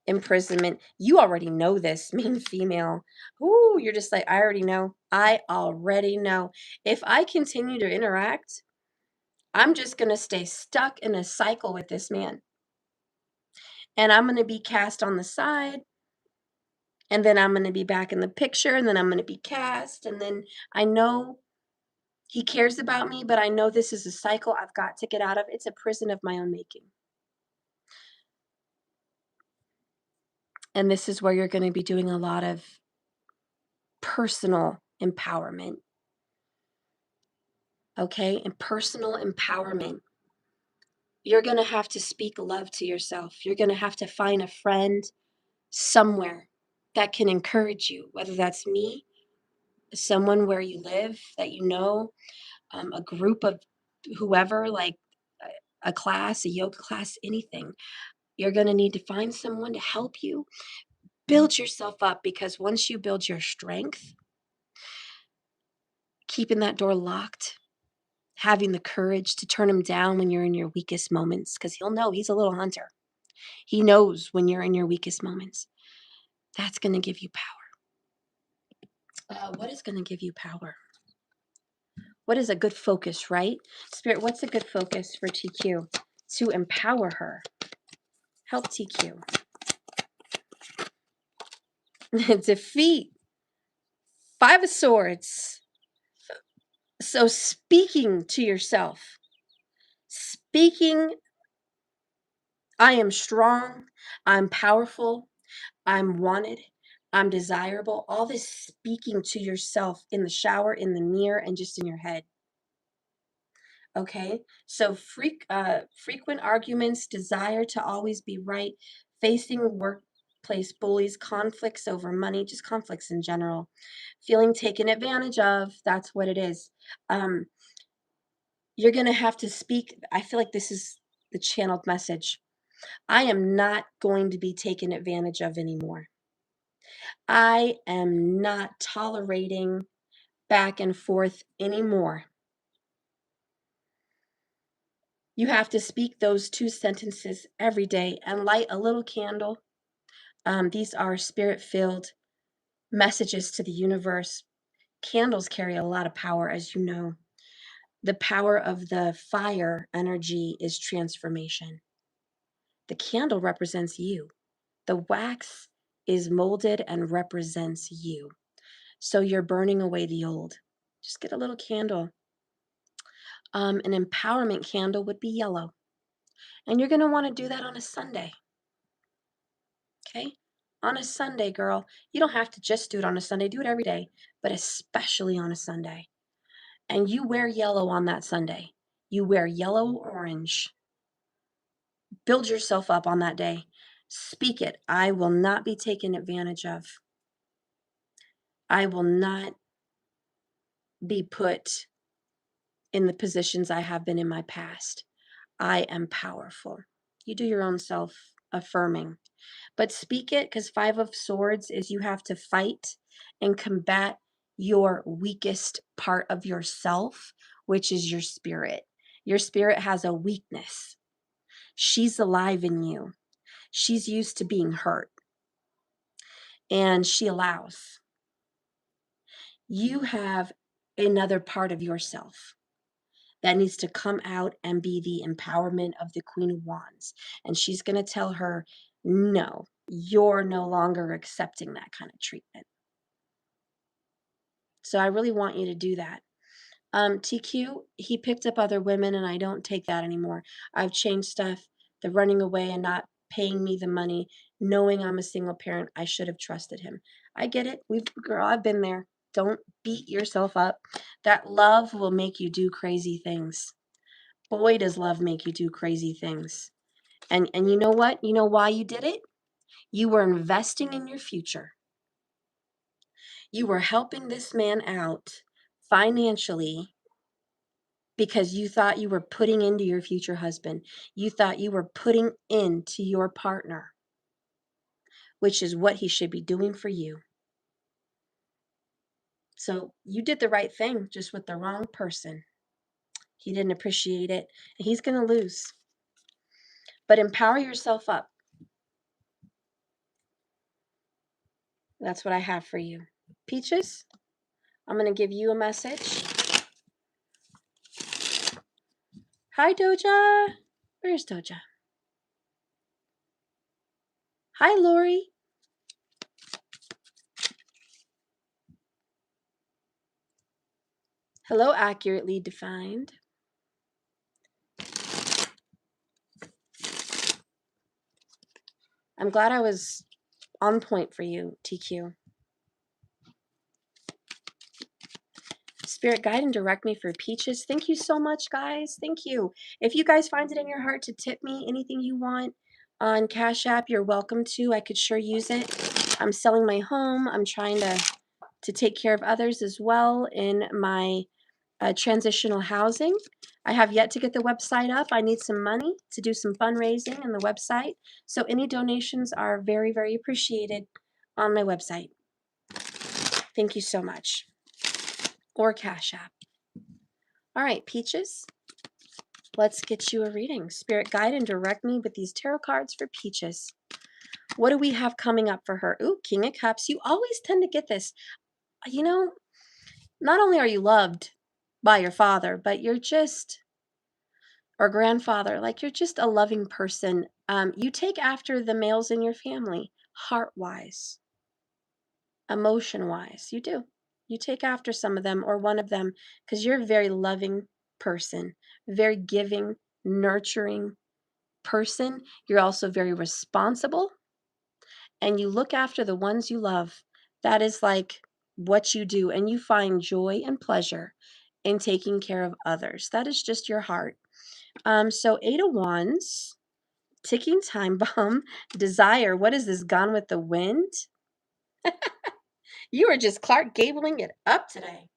imprisonment. You already know this, mean female. Ooh, you're just like, I already know. I already know. If I continue to interact, I'm just going to stay stuck in a cycle with this man. And I'm going to be cast on the side. And then I'm going to be back in the picture. And then I'm going to be cast. And then I know he cares about me, but I know this is a cycle I've got to get out of. It's a prison of my own making. And this is where you're going to be doing a lot of personal empowerment. Okay? And personal empowerment. You're going to have to speak love to yourself. You're going to have to find a friend somewhere that can encourage you, whether that's me, someone where you live that you know, a group of whoever, like a class, a yoga class, anything. You're going to need to find someone to help you build yourself up, because once you build your strength, keeping that door locked, having the courage to turn him down when you're in your weakest moments, because he'll know, he's a little hunter. He knows when you're in your weakest moments. That's going to give you power. What is going to give you power? What is a good focus, right? Spirit, what's a good focus for TQ? To empower her. Help TQ. Defeat. 5 of Swords. So speaking to yourself, speaking, I am strong, I'm powerful, I'm wanted, I'm desirable, all this speaking to yourself in the shower, in the mirror, and just in your head. Okay, so frequent arguments, desire to always be right, facing workplace bullies, conflicts over money, just conflicts in general, feeling taken advantage of. That's what it is. Um, you're going to have to speak. I feel like this is the channeled message. I am not going to be taken advantage of anymore. I am not tolerating back and forth anymore. You have to speak those 2 sentences every day and light a little candle. These are spirit-filled messages to the universe. Candles carry a lot of power, as you know. The power of the fire energy is transformation. The candle represents you. The wax is molded and represents you. So you're burning away the old. Just get a little candle. An empowerment candle would be yellow. And you're going to want to do that on a Sunday. Okay? On a Sunday, girl. You don't have to just do it on a Sunday. Do it every day, but especially on a Sunday. And you wear yellow on that Sunday. You wear yellow or orange. Build yourself up on that day. Speak it. I will not be taken advantage of. I will not be put in the positions I have been in my past. I am powerful. You do your own self affirming, but speak it, because 5 of Swords is you have to fight and combat your weakest part of yourself, which is your spirit. Your spirit has a weakness. She's alive in you. She's used to being hurt, and she allows. You have another part of yourself that needs to come out and be the empowerment of the Queen of Wands. And she's going to tell her, no, you're no longer accepting that kind of treatment. So I really want you to do that. TQ, he picked up other women, and I don't take that anymore. I've changed stuff. The running away and not paying me the money, knowing I'm a single parent, I should have trusted him. I get it. Girl, I've been there. Don't beat yourself up. That love will make you do crazy things. Boy, does love make you do crazy things. And you know what? You know why you did it? You were investing in your future. You were helping this man out financially because you thought you were putting into your future husband. You thought you were putting into your partner, which is what he should be doing for you. So you did the right thing, just with the wrong person. He didn't appreciate it, and he's going to lose. But empower yourself up. That's what I have for you. Peaches, I'm going to give you a message. Hi, Doja. Where's Doja? Hi, Lori. Hello, accurately defined. I'm glad I was on point for you, TQ. Spirit, guide and direct me for Peaches. Thank you so much, guys. Thank you. If you guys find it in your heart to tip me anything you want on Cash App, you're welcome to. I could sure use it. I'm selling my home. I'm trying to take care of others as well in my transitional housing. I have yet to get the website up. I need some money to do some fundraising in the website. So any donations are very, very appreciated on my website. Thank you so much. Or Cash App. All right, Peaches, let's get you a reading. Spirit, guide and direct me with these tarot cards for Peaches. What do we have coming up for her? Ooh, King of Cups. You always tend to get this. You know, not only are you loved by your father, but you're just, or grandfather, like you're just a loving person. You take after the males in your family, heart-wise, emotion-wise. You do. You take after some of them or one of them because you're a very loving person, very giving, nurturing person. You're also very responsible and you look after the ones you love. That is like what you do, and you find joy and pleasure in taking care of others. That is just your heart. So Eight of Wands, ticking time bomb, desire. What is this? Gone with the Wind? You are just Clark Gabling it up today.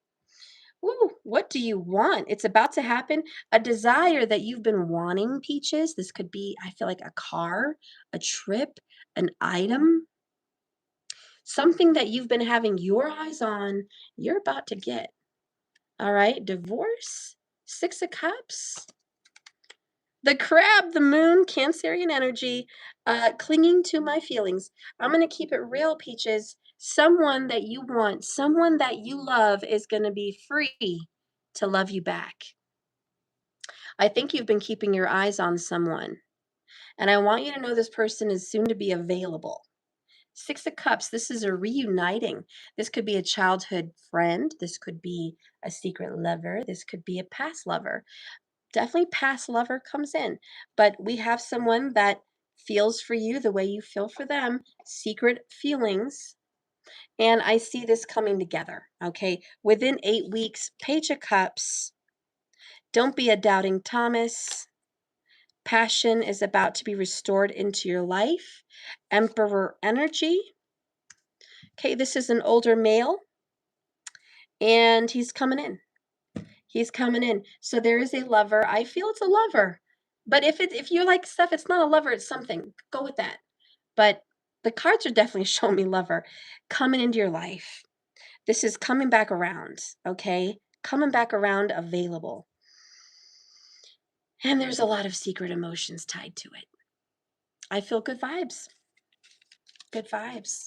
Ooh, what do you want? It's about to happen. A desire that you've been wanting, Peaches. This could be, I feel like, a car, a trip, an item, something that you've been having your eyes on, you're about to get. All right, divorce, Six of Cups, the crab, the moon, Cancerian energy, clinging to my feelings. I'm going to keep it real, Peaches. Someone that you want, someone that you love is going to be free to love you back. I think you've been keeping your eyes on someone, and I want you to know this person is soon to be available. Six of Cups, this is a reuniting. This could be a childhood friend. This could be a secret lover. This could be a past lover. Definitely past lover comes in. But we have someone that feels for you the way you feel for them. Secret feelings. And I see this coming together, okay? Within 8 weeks, Page of Cups. Don't be a doubting Thomas. Passion is about to be restored into your life. Emperor energy. Okay, this is an older male, and he's coming in. He's coming in. So there is a lover. I feel it's a lover. But if you like stuff, it's not a lover, it's something. Go with that. But the cards are definitely showing me lover coming into your life. This is coming back around, okay? Coming back around, available. And there's a lot of secret emotions tied to it. I feel good vibes. Good vibes.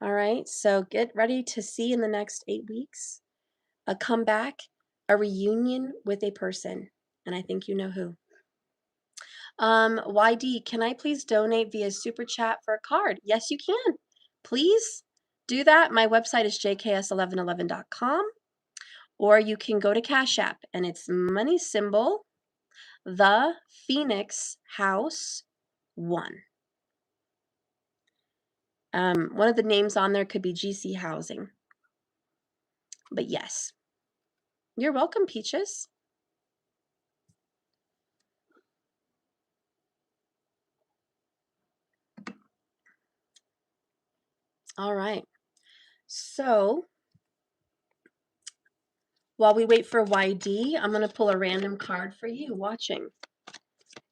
All right, so get ready to see in the next 8 weeks a comeback, a reunion with a person, and I think you know who. YD, can I please donate via super chat for a card? Yes, you can. Please do that. My website is jks1111.com, or you can go to Cash App, and it's money symbol, the Phoenix House 1. One of the names on there could be GC Housing. But yes, you're welcome, Peaches. All right. So while we wait for YD, I'm going to pull a random card for you watching.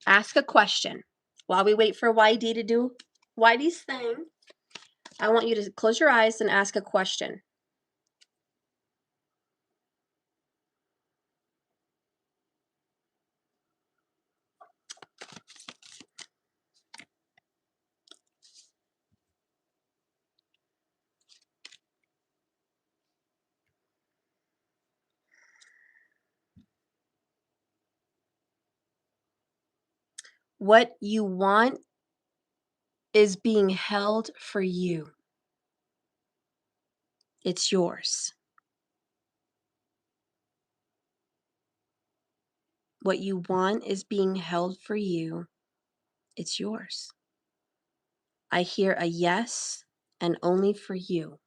Ask a question. While we wait for YD to do YD's thing, I want you to close your eyes and ask a question. What you want is being held for you. It's yours. What you want is being held for you. It's yours. I hear a yes and only for you.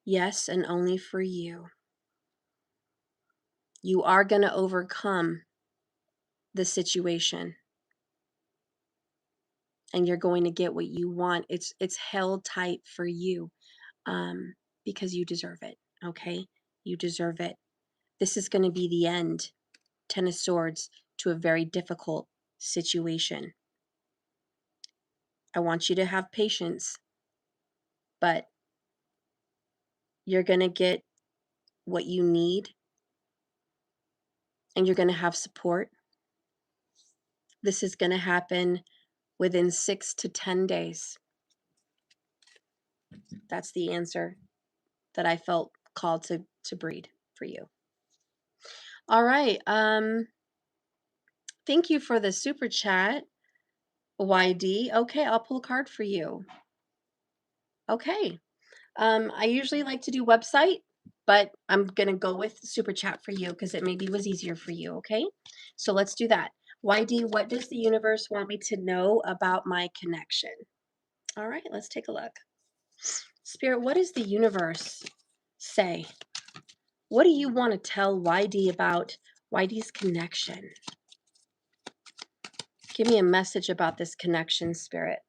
Yes and only for you. You are going to overcome the situation, and you're going to get what you want. It's held tight for you, because you deserve it. Okay, you deserve it. This is going to be the end, Ten of Swords, to a very difficult situation. I want you to have patience, but you're going to get what you need, and you're going to have support. This is going to happen within 6 to 10 days. That's the answer that I felt called to breed for you. All right. Thank you for the super chat, YD. Okay, I'll pull a card for you. Okay. I usually like to do website, but I'm gonna go with super chat for you because it maybe was easier for you. Okay. So let's do that. YD, what does the universe want me to know about my connection? All right, let's take a look. Spirit, what does the universe say? What do you want to tell YD about YD's connection? Give me a message about this connection, Spirit.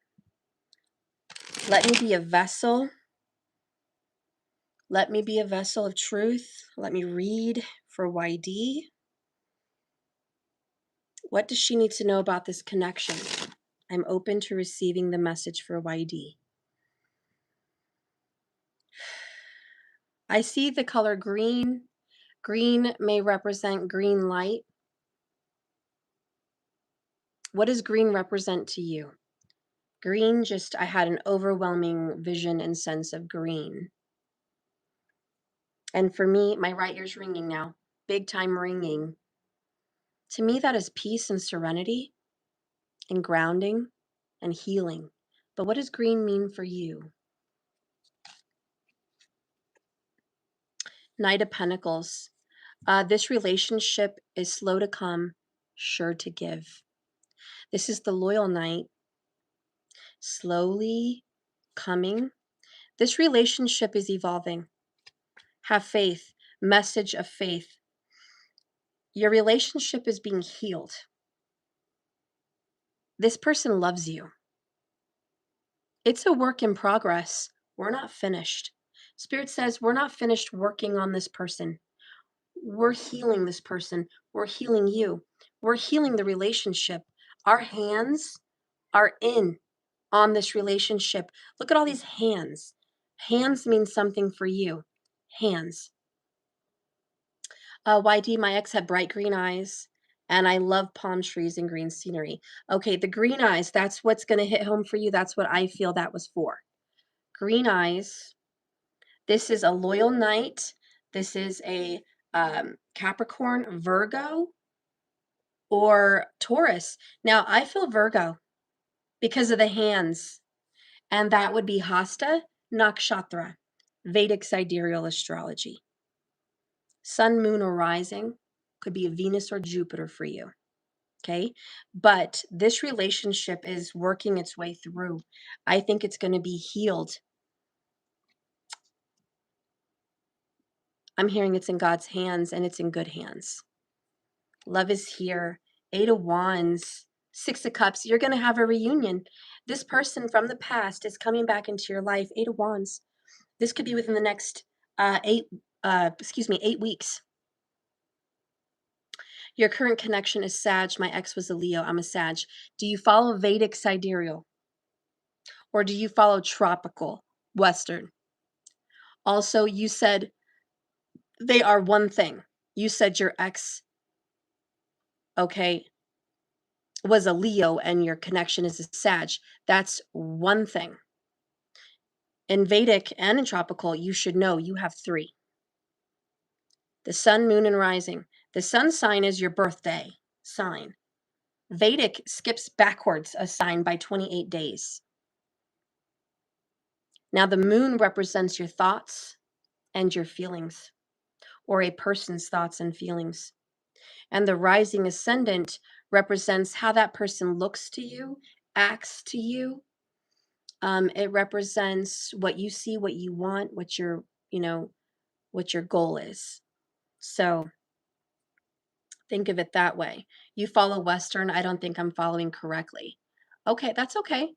Let me be a vessel. Let me be a vessel of truth. Let me read for YD. What does she need to know about this connection? I'm open to receiving the message for YD. I see the color green. Green may represent green light. What does green represent to you? Green, I had an overwhelming vision and sense of green. And for me, my right ear's ringing now, big time ringing. To me, that is peace and serenity and grounding and healing. But what does green mean for you? Knight of Pentacles. This relationship is slow to come, sure to give. This is the loyal knight, slowly coming. This relationship is evolving. Have faith, message of faith. Your relationship is being healed. This person loves you. It's a work in progress. We're not finished. Spirit says we're not finished working on this person. We're healing this person. We're healing you. We're healing the relationship. Our hands are in on this relationship. Look at all these hands. Hands mean something for you. Hands. YD, my ex had bright green eyes, and I love palm trees and green scenery. Okay, the green eyes, that's what's going to hit home for you. That's what I feel that was for. Green eyes. This is a loyal knight. This is a Capricorn, Virgo, or Taurus. Now, I feel Virgo because of the hands, and that would be Hasta Nakshatra, Vedic sidereal astrology. Sun, moon, or rising could be a Venus or Jupiter for you. Okay. But this relationship is working its way through. I think it's going to be healed. I'm hearing it's in God's hands and it's in good hands. Love is here. 8 of Wands, 6 of Cups. You're going to have a reunion. This person from the past is coming back into your life. 8 of Wands. This could be within the next 8 weeks. Your current connection is Sag. My ex was a Leo. I'm a Sag. Do you follow Vedic sidereal? Or do you follow tropical, Western? Also, you said they are one thing. You said your ex, okay, was a Leo and your connection is a Sag. That's one thing. In Vedic and in tropical, you should know you have 3. The sun, moon, and rising. The sun sign is your birthday sign. Vedic skips backwards a sign by 28 days. Now, the moon represents your thoughts and your feelings, or a person's thoughts and feelings. And the rising ascendant represents how that person looks to you, acts to you. It represents what you see, what you want, what your goal is. So think of it that way. You follow Western. I don't think I'm following correctly. Okay, that's okay.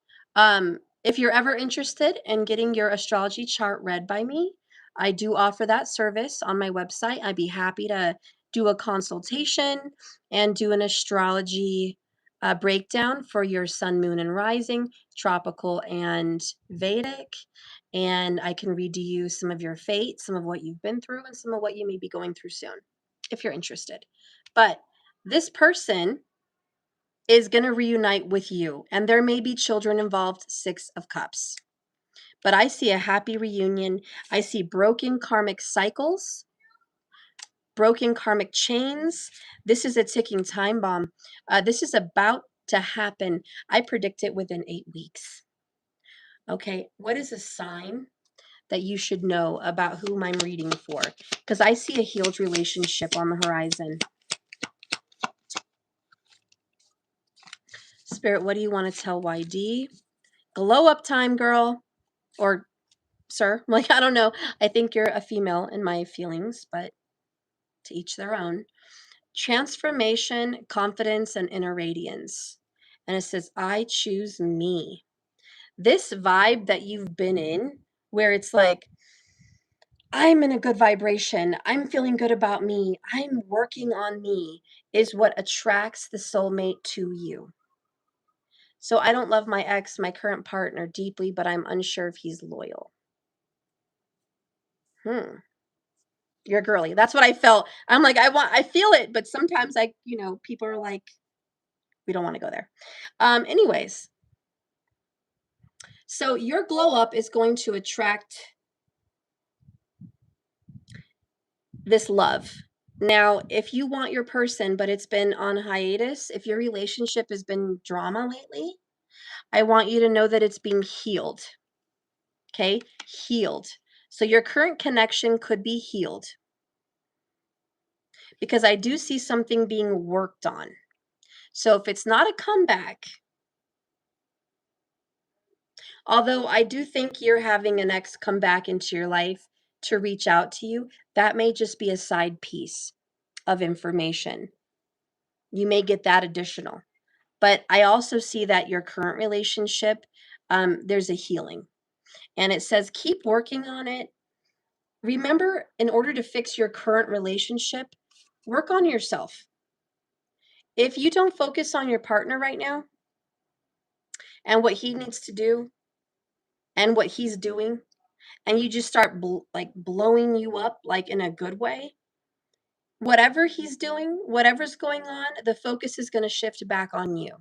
If you're ever interested in getting your astrology chart read by me, I do offer that service on my website. I'd be happy to do a consultation and do an astrology breakdown for your sun, moon, and rising, tropical and Vedic. And I can read to you some of your fate, some of what you've been through, and some of what you may be going through soon, if you're interested. But this person is going to reunite with you, and there may be children involved, 6 of Cups. But I see a happy reunion. I see broken karmic cycles, broken karmic chains. This is a ticking time bomb. This is about to happen. I predict it within 8 weeks. Okay, what is a sign that you should know about whom I'm reading for? Because I see a healed relationship on the horizon. Spirit, what do you want to tell YD? Glow up time, girl. Or sir. Like, I don't know. I think you're a female in my feelings, but to each their own. Transformation, confidence, and inner radiance. And it says, I choose me. This vibe that you've been in, where it's like, I'm in a good vibration, I'm feeling good about me, I'm working on me, is what attracts the soulmate to you. So I don't love my ex, my current partner, deeply, but I'm unsure if he's loyal. You're girly. That's what I felt. I'm like, I feel it, but sometimes people are like, we don't want to go there. Anyways, so your glow up is going to attract this love. Now, if you want your person, but it's been on hiatus, if your relationship has been drama lately, I want you to know that it's being healed. Okay? Healed. So your current connection could be healed, because I do see something being worked on. So if it's not a comeback, although I do think you're having an ex come back into your life to reach out to you, that may just be a side piece of information. You may get that additional. But I also see that your current relationship, there's a healing. And it says, keep working on it. Remember, in order to fix your current relationship, work on yourself. If you don't focus on your partner right now and what he needs to do and what he's doing, and you just start blowing you up, like in a good way, whatever he's doing, whatever's going on, the focus is going to shift back on you.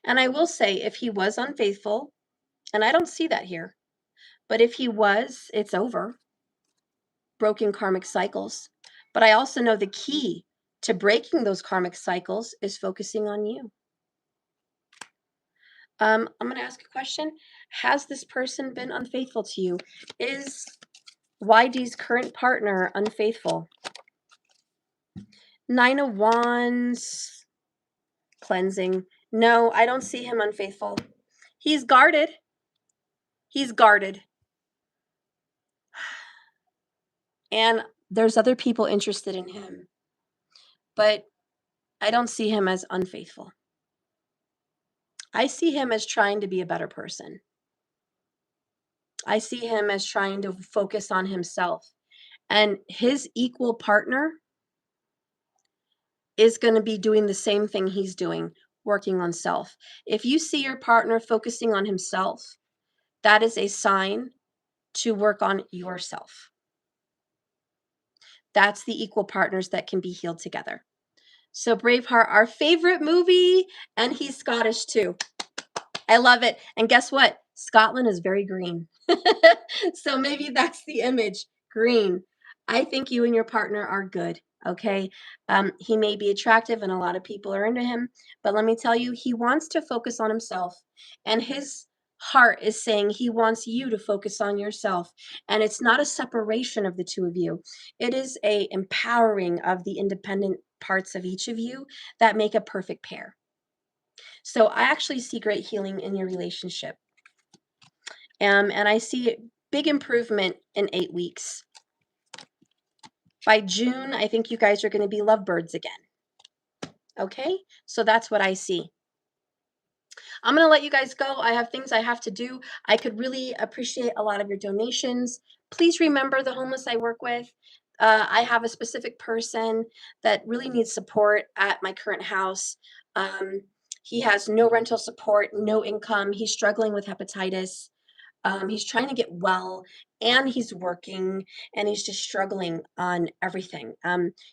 And I will say, if he was unfaithful, and I don't see that here, but if he was, it's over. Broken karmic cycles. But I also know the key to breaking those karmic cycles is focusing on you. I'm going to ask a question. Has this person been unfaithful to you? Is YD's current partner unfaithful? 9 of Wands, cleansing. No, I don't see him unfaithful. He's guarded. He's guarded. And there's other people interested in him. But I don't see him as unfaithful. I see him as trying to be a better person. I see him as trying to focus on himself. And his equal partner is going to be doing the same thing he's doing, working on self. If you see your partner focusing on himself, that is a sign to work on yourself. That's the equal partners that can be healed together. So Braveheart, our favorite movie, and he's Scottish too. I love it. And guess what? Scotland is very green. So maybe that's the image, green. I think you and your partner are good, okay? He may be attractive and a lot of people are into him, but let me tell you, he wants to focus on himself. And his heart is saying he wants you to focus on yourself. And it's not a separation of the two of you. It is a empowering of the independent parts of each of you that make a perfect pair. So I actually see great healing in your relationship. And I see big improvement in 8 weeks. By June, I think you guys are going to be lovebirds again. Okay? So that's what I see. I'm going to let you guys go. I have things I have to do. I could really appreciate a lot of your donations. Please remember the homeless I work with. I have a specific person that really needs support at my current house. He has no rental support, no income. He's struggling with hepatitis. He's trying to get well, and he's working, and he's just struggling on everything.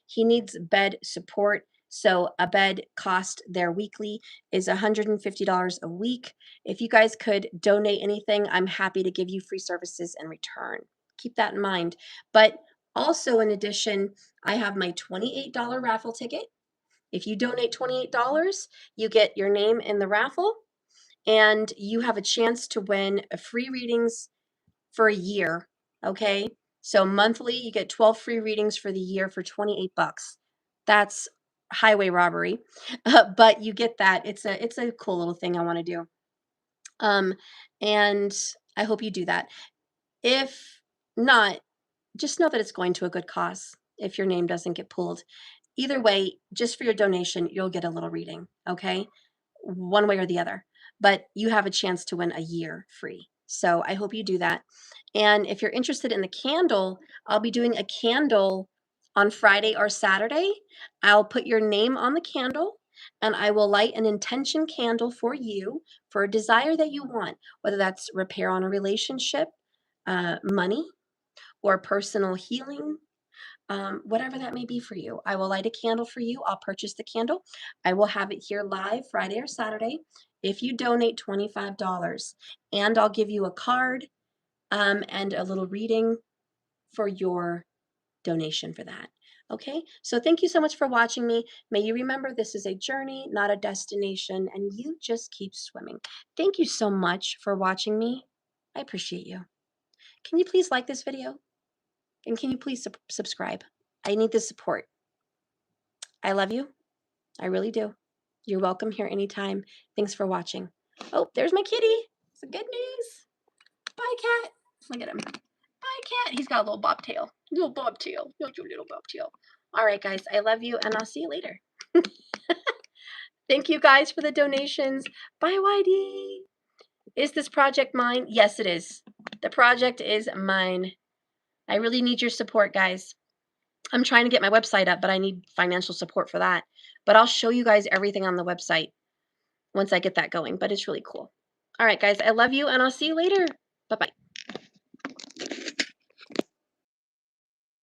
He needs bed support. So a bed cost there weekly is $150 a week. If you guys could donate anything, I'm happy to give you free services in return. Keep that in mind. But also, in addition, I have my $28 raffle ticket. If you donate $28, you get your name in the raffle. and you have a chance to win free readings for a year, okay? So monthly, you get 12 free readings for the year for 28 bucks. That's highway robbery, but you get that. It's a cool little thing I want to do. And I hope you do that. If not, just know that it's going to a good cause if your name doesn't get pulled. Either way, just for your donation, you'll get a little reading, okay? One way or the other. But you have a chance to win a year free. So I hope you do that. And if you're interested in the candle, I'll be doing a candle on Friday or Saturday. I'll put your name on the candle and I will light an intention candle for you for a desire that you want, whether that's repair on a relationship, money, or personal healing, whatever that may be for you. I will light a candle for you. I'll purchase the candle. I will have it here live Friday or Saturday if you donate $25. And I'll give you a card and a little reading for your donation for that. Okay, so thank you so much for watching me. May you remember this is a journey, not a destination, and you just keep swimming. Thank you so much for watching me. I appreciate you. Can you please like this video? And can you please subscribe? I need the support. I love you. I really do. You're welcome here anytime. Thanks for watching. Oh, there's my kitty. It's good news. Bye, cat. Look at him. Bye, cat. He's got a little bobtail. Little bobtail. Your little bobtail. All right, guys. I love you, and I'll see you later. Thank you, guys, for the donations. Bye, YD. Is this project mine? Yes, it is. The project is mine. I really need your support, guys. I'm trying to get my website up, but I need financial support for that. But I'll show you guys everything on the website once I get that going, but it's really cool. All right, guys, I love you, and I'll see you later. Bye-bye.